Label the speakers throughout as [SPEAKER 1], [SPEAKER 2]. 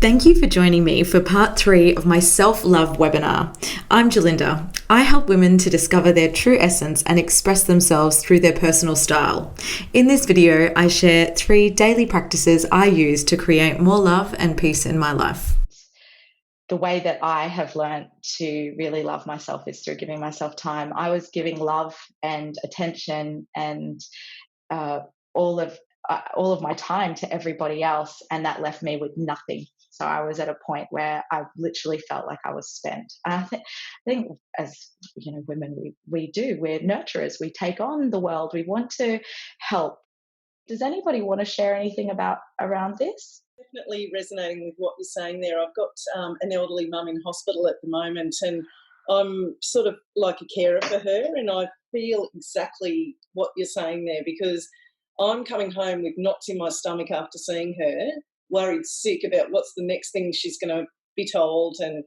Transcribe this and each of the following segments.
[SPEAKER 1] Thank you for joining me for part 3 of my self-love webinar. I'm Jalinda. I help women to discover their true essence and express themselves through their personal style. In this video, I share 3 daily practices I use to create more love and peace in my life. The way that I have learned to really love myself is through giving myself time. I was giving love and attention and all of my time to everybody else, and that left me with nothing. So I was at a point where I literally felt like I was spent. And I think as women, we're nurturers. We take on the world. We want to help. Does anybody want to share anything around this?
[SPEAKER 2] Definitely resonating with what you're saying there. I've got an elderly mum in hospital at the moment, and I'm sort of like a carer for her, and I feel exactly what you're saying there, because I'm coming home with knots in my stomach after seeing her, worried sick about what's the next thing she's going to be told, and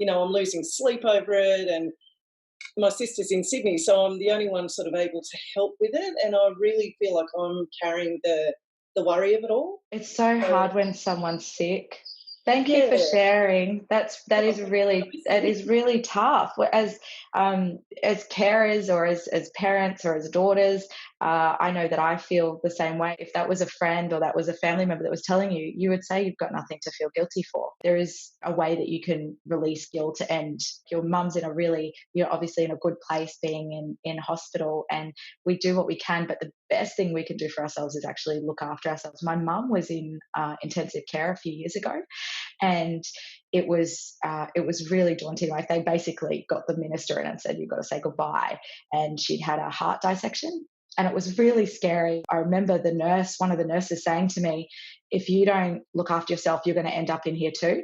[SPEAKER 2] I'm losing sleep over it, and my sister's in Sydney, so I'm the only one sort of able to help with it, and I really feel like I'm carrying the worry of it all.
[SPEAKER 1] It's so hard when someone's sick. Thank you for sharing. That is really tough. As carers or as parents or as daughters, I know that I feel the same way. If that was a friend or that was a family member that was telling you, you would say you've got nothing to feel guilty for. There is a way that you can release guilt, and your mum's you're obviously in a good place being in hospital, and we do what we can, but the best thing we can do for ourselves is actually look after ourselves. My mum was in intensive care a few years ago, and it was really daunting. Like, they basically got the minister in and said, you've got to say goodbye. And she'd had a heart dissection, and it was really scary. I remember one of the nurses saying to me, if you don't look after yourself, you're going to end up in here too.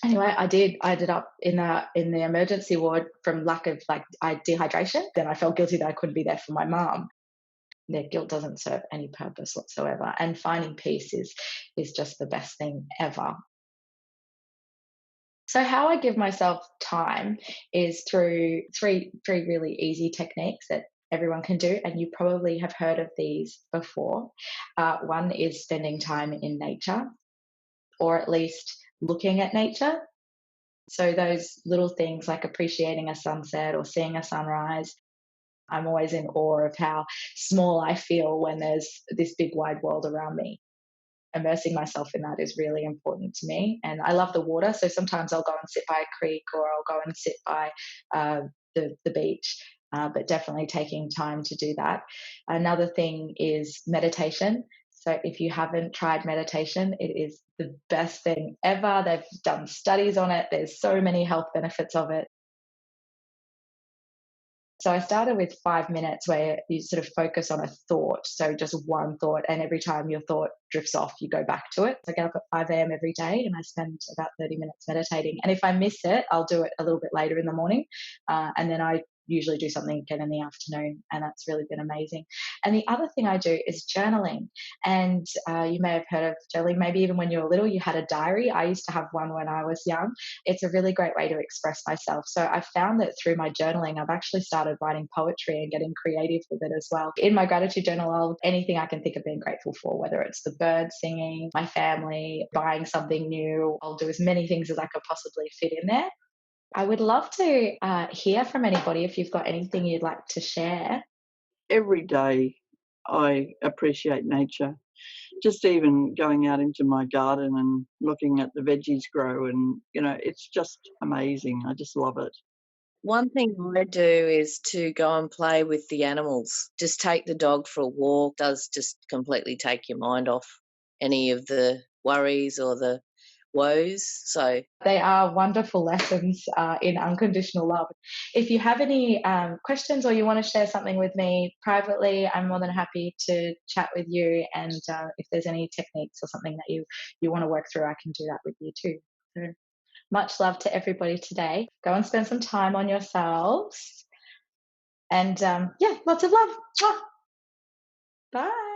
[SPEAKER 1] Anyway, I did. I ended up in the emergency ward from lack of dehydration. Then I felt guilty that I couldn't be there for my mum. Their guilt doesn't serve any purpose whatsoever. And finding peace is just the best thing ever. So how I give myself time is through three really easy techniques that everyone can do, and you probably have heard of these before. One is spending time in nature, or at least looking at nature. So those little things like appreciating a sunset or seeing a sunrise. I'm always in awe of how small I feel when there's this big wide world around me. Immersing myself in that is really important to me. And I love the water, so sometimes I'll go and sit by a creek, or I'll go and sit by the beach, but definitely taking time to do that. Another thing is meditation. So if you haven't tried meditation, it is the best thing ever. They've done studies on it. There's so many health benefits of it. So I started with 5 minutes where you sort of focus on a thought. So just one thought, and every time your thought drifts off, you go back to it. So I get up at 5 a.m. every day, and I spend about 30 minutes meditating. And if I miss it, I'll do it a little bit later in the morning. And then I usually do something again in the afternoon, and that's really been amazing. And the other thing I do is journaling. And you may have heard of journaling. Maybe even when you were little, you had a diary. I used to have one when I was young. It's a really great way to express myself. So I found that through my journaling, I've actually started writing poetry and getting creative with it as well. In my gratitude journal, anything I can think of being grateful for, whether it's the birds singing, my family, buying something new, I'll do as many things as I could possibly fit in there. I would love to hear from anybody if you've got anything you'd like to share.
[SPEAKER 3] Every day I appreciate nature. Just even going out into my garden and looking at the veggies grow, and it's just amazing. I just love it.
[SPEAKER 4] One thing I do is to go and play with the animals. Just take the dog for a walk. Does just completely take your mind off any of the worries or the woes. So
[SPEAKER 1] they are wonderful lessons in unconditional love. If you have any questions, or you want to share something with me privately, I'm more than happy to chat with you. And if there's any techniques or something that you want to work through, I can do that with you too. So much love to everybody today. Go and spend some time on yourselves. And lots of love. Bye.